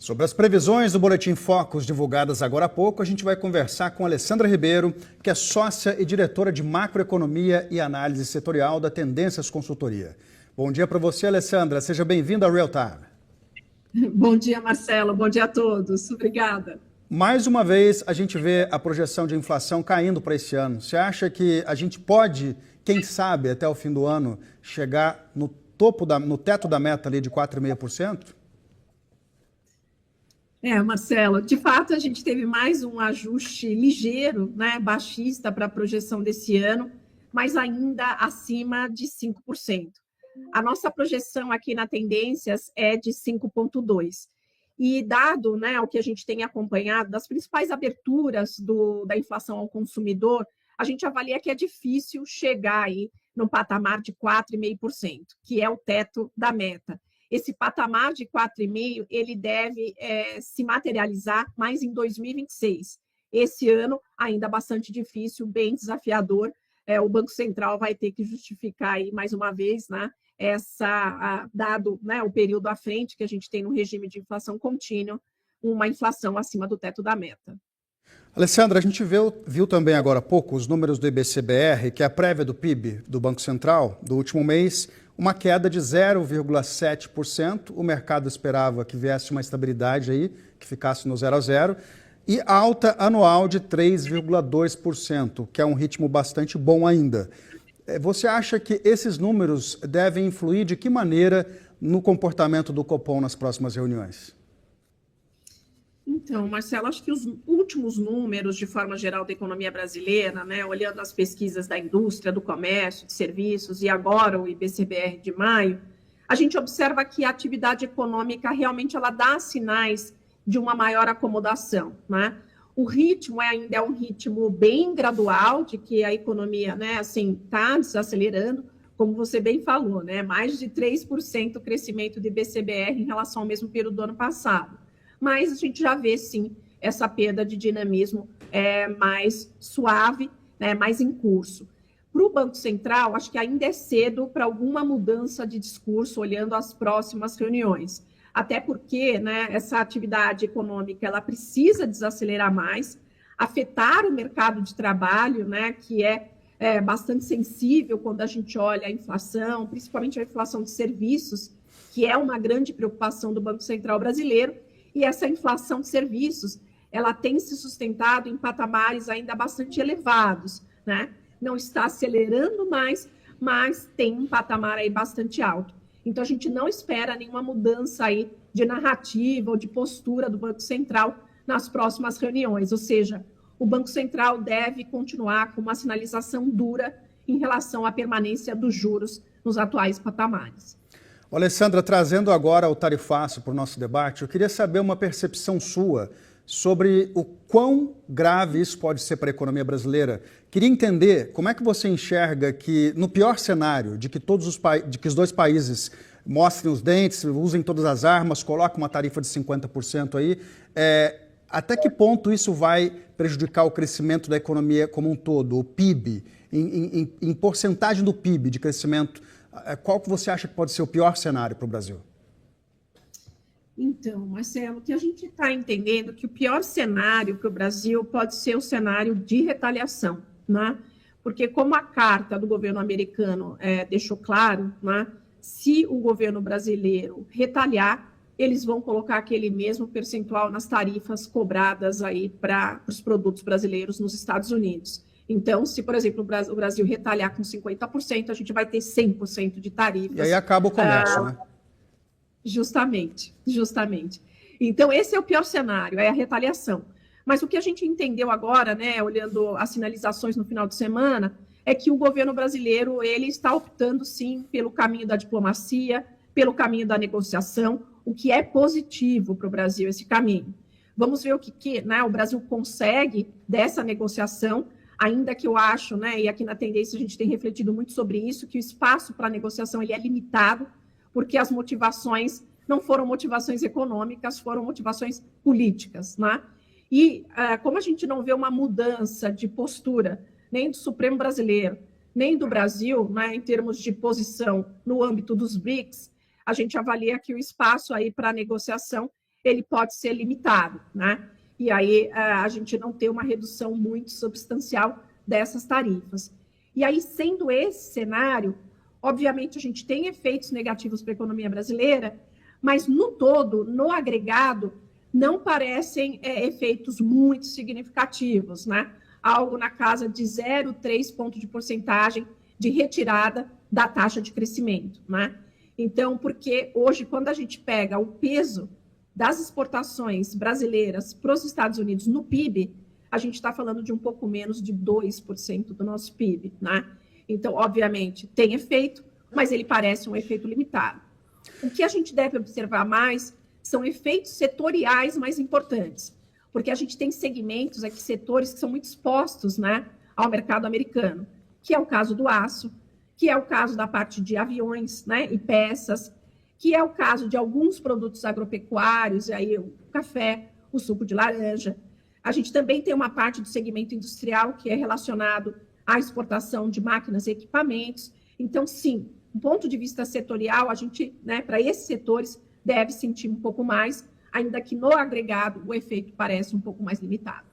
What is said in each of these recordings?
Sobre as previsões do Boletim Focus divulgadas agora há pouco, a gente vai conversar com Alessandra Ribeiro, que é sócia e diretora de macroeconomia e análise setorial da Tendências Consultoria. Bom dia para você, Alessandra. Seja bem-vinda ao Real Time. Bom dia, Marcelo. Bom dia a todos. Obrigada. Mais uma vez, a gente vê a projeção de inflação caindo para esse ano. Você acha que a gente pode, quem sabe, até o fim do ano, chegar no teto da meta ali de 4,5%? Marcelo, de fato a gente teve mais um ajuste ligeiro, né, baixista para a projeção desse ano, mas ainda acima de 5%. A nossa projeção aqui na Tendências é de 5,2%. E dado, né, o que a gente tem acompanhado das principais aberturas da inflação ao consumidor, a gente avalia que é difícil chegar aí no patamar de 4,5%, que é o teto da meta. Esse patamar de 4,5%, ele deve se materializar mais em 2026. Esse ano, ainda bastante difícil, bem desafiador. O Banco Central vai ter que justificar aí, mais uma vez, né, dado, né, o período à frente que a gente tem no regime de inflação contínua, uma inflação acima do teto da meta. Alessandra, a gente viu também agora há pouco os números do IBCBR, que é a prévia do PIB do Banco Central do último mês, uma queda de 0,7%. O mercado esperava que viesse uma estabilidade aí, que ficasse no 0 a 0, e alta anual de 3,2%, que é um ritmo bastante bom ainda. Você acha que esses números devem influir de que maneira no comportamento do Copom nas próximas reuniões? Então, Marcelo, acho que os últimos números, de forma geral, da economia brasileira, né, olhando as pesquisas da indústria, do comércio, de serviços, e agora o IBCBR de maio, a gente observa que a atividade econômica realmente ela dá sinais de uma maior acomodação, né? O ritmo ainda é um ritmo bem gradual, de que a economia, né, assim, está desacelerando, como você bem falou, né, mais de 3% o crescimento do IBCBR em relação ao mesmo período do ano passado. Mas a gente já vê, sim, essa perda de dinamismo mais suave, né, mais em curso. Para o Banco Central, acho que ainda é cedo para alguma mudança de discurso, olhando as próximas reuniões. Até porque, né, essa atividade econômica ela precisa desacelerar mais, afetar o mercado de trabalho, né, que é bastante sensível quando a gente olha a inflação, principalmente a inflação de serviços, que é uma grande preocupação do Banco Central brasileiro. E essa inflação de serviços, ela tem se sustentado em patamares ainda bastante elevados, né? Não está acelerando mais, mas tem um patamar aí bastante alto. Então, a gente não espera nenhuma mudança aí de narrativa ou de postura do Banco Central nas próximas reuniões. Ou seja, o Banco Central deve continuar com uma sinalização dura em relação à permanência dos juros nos atuais patamares. Alessandra, trazendo agora o tarifaço para o nosso debate, eu queria saber uma percepção sua sobre o quão grave isso pode ser para a economia brasileira. Queria entender como é que você enxerga que, no pior cenário, de que os dois países mostrem os dentes, usem todas as armas, coloquem uma tarifa de 50% aí, até que ponto isso vai prejudicar o crescimento da economia como um todo, o PIB, em porcentagem do PIB de crescimento? Qual que você acha que pode ser o pior cenário para o Brasil? Então, Marcelo, o que a gente está entendendo é que o pior cenário para o Brasil pode ser o cenário de retaliação, né? Porque como a carta do governo americano deixou claro, né, se o governo brasileiro retaliar, eles vão colocar aquele mesmo percentual nas tarifas cobradas aí para os produtos brasileiros nos Estados Unidos. Então, se, por exemplo, o Brasil retalhar com 50%, a gente vai ter 100% de tarifas. E aí acaba o comércio, né? Justamente. Então, esse é o pior cenário, é a retaliação. Mas o que a gente entendeu agora, né, olhando as sinalizações no final de semana, é que o governo brasileiro ele está optando, sim, pelo caminho da diplomacia, pelo caminho da negociação, o que é positivo para o Brasil, esse caminho. Vamos ver o que né, o Brasil consegue dessa negociação, ainda que eu acho, né, e aqui na Tendência a gente tem refletido muito sobre isso, que o espaço para a negociação ele é limitado, porque as motivações não foram motivações econômicas, foram motivações políticas, né? E como a gente não vê uma mudança de postura, nem do Supremo brasileiro, nem do Brasil, né, em termos de posição no âmbito dos BRICS, a gente avalia que o espaço aí para negociação ele pode ser limitado, né? E aí a gente não ter uma redução muito substancial dessas tarifas. E aí, sendo esse cenário, obviamente a gente tem efeitos negativos para a economia brasileira, mas no todo, no agregado, não parecem efeitos muito significativos, né? Algo na casa de 0,3 ponto de porcentagem de retirada da taxa de crescimento, né? Então, porque hoje, quando a gente pega o peso das exportações brasileiras para os Estados Unidos no PIB, a gente está falando de um pouco menos de 2% do nosso PIB, né? Então, obviamente, tem efeito, mas ele parece um efeito limitado. O que a gente deve observar mais são efeitos setoriais mais importantes, porque a gente tem segmentos aqui, setores que são muito expostos, né, ao mercado americano, que é o caso do aço, que é o caso da parte de aviões, né, e peças, que é o caso de alguns produtos agropecuários, e aí o café, o suco de laranja. A gente também tem uma parte do segmento industrial que é relacionado à exportação de máquinas e equipamentos. Então, sim, do ponto de vista setorial, a gente, né, para esses setores, deve sentir um pouco mais, ainda que no agregado o efeito parece um pouco mais limitado.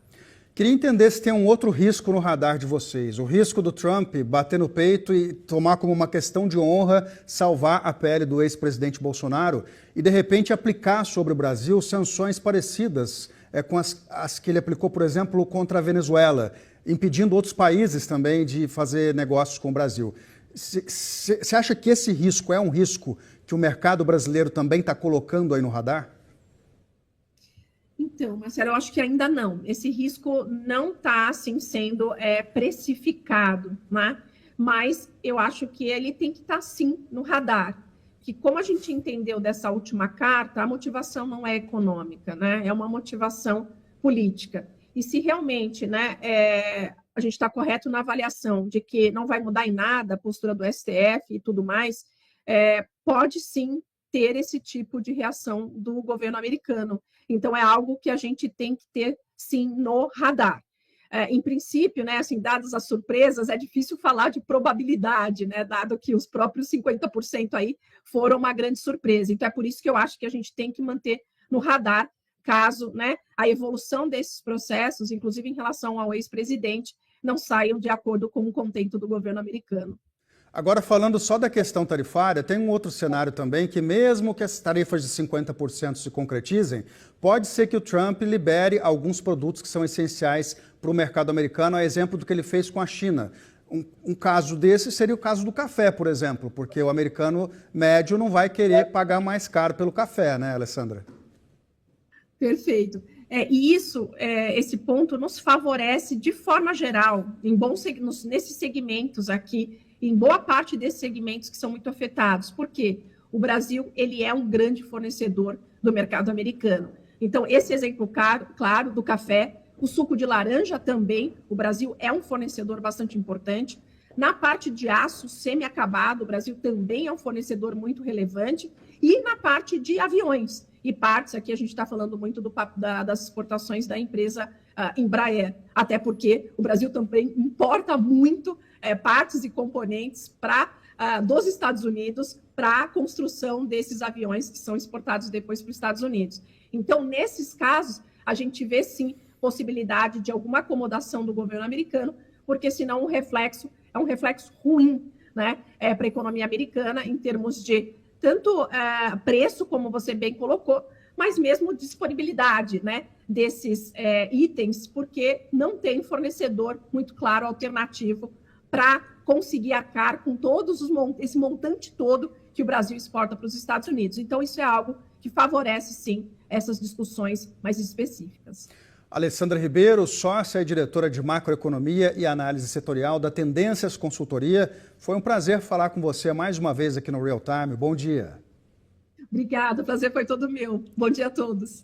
Queria entender se tem um outro risco no radar de vocês. O risco do Trump bater no peito e tomar como uma questão de honra salvar a pele do ex-presidente Bolsonaro e, de repente, aplicar sobre o Brasil sanções parecidas com as que ele aplicou, por exemplo, contra a Venezuela, impedindo outros países também de fazer negócios com o Brasil. Você acha que esse risco é um risco que o mercado brasileiro também está colocando aí no radar? Então, Marcelo, eu acho que ainda não. Esse risco não está assim, sendo precificado, né? Mas eu acho que ele tem que estar, sim, no radar. Que, como a gente entendeu dessa última carta, a motivação não é econômica, né? É uma motivação política. E se realmente, né, a gente está correto na avaliação de que não vai mudar em nada a postura do STF e tudo mais, pode sim ter esse tipo de reação do governo americano. Então, é algo que a gente tem que ter, sim, no radar. Em princípio, né, assim, dadas as surpresas, é difícil falar de probabilidade, né, dado que os próprios 50% aí foram uma grande surpresa. Então, é por isso que eu acho que a gente tem que manter no radar, caso, né, a evolução desses processos, inclusive em relação ao ex-presidente, não saiam de acordo com o contento do governo americano. Agora, falando só da questão tarifária, tem um outro cenário também que, mesmo que as tarifas de 50% se concretizem, pode ser que o Trump libere alguns produtos que são essenciais para o mercado americano, a exemplo do que ele fez com a China. Um caso desse seria o caso do café, por exemplo, porque o americano médio não vai querer pagar mais caro pelo café, né, Alessandra? Perfeito. E isso, esse ponto nos favorece de forma geral, nesses segmentos aqui, em boa parte desses segmentos que são muito afetados. Por quê? O Brasil, ele é um grande fornecedor do mercado americano. Então, esse exemplo claro do café, o suco de laranja também, o Brasil é um fornecedor bastante importante. Na parte de aço semi-acabado, o Brasil também é um fornecedor muito relevante. E na parte de aviões e partes, aqui a gente está falando muito das exportações da empresa Embraer, até porque o Brasil também importa muito partes e componentes dos Estados Unidos para a construção desses aviões que são exportados depois para os Estados Unidos. Então, nesses casos, a gente vê, sim, possibilidade de alguma acomodação do governo americano, porque senão é um reflexo ruim, né, para a economia americana em termos de tanto preço, como você bem colocou, mas mesmo disponibilidade, né, desses itens, porque não tem fornecedor muito claro alternativo para conseguir arcar com esse montante todo que o Brasil exporta para os Estados Unidos. Então, isso é algo que favorece, sim, essas discussões mais específicas. Alessandra Ribeiro, sócia e diretora de macroeconomia e análise setorial da Tendências Consultoria. Foi um prazer falar com você mais uma vez aqui no Real Time. Bom dia. Obrigada, o prazer foi todo meu. Bom dia a todos.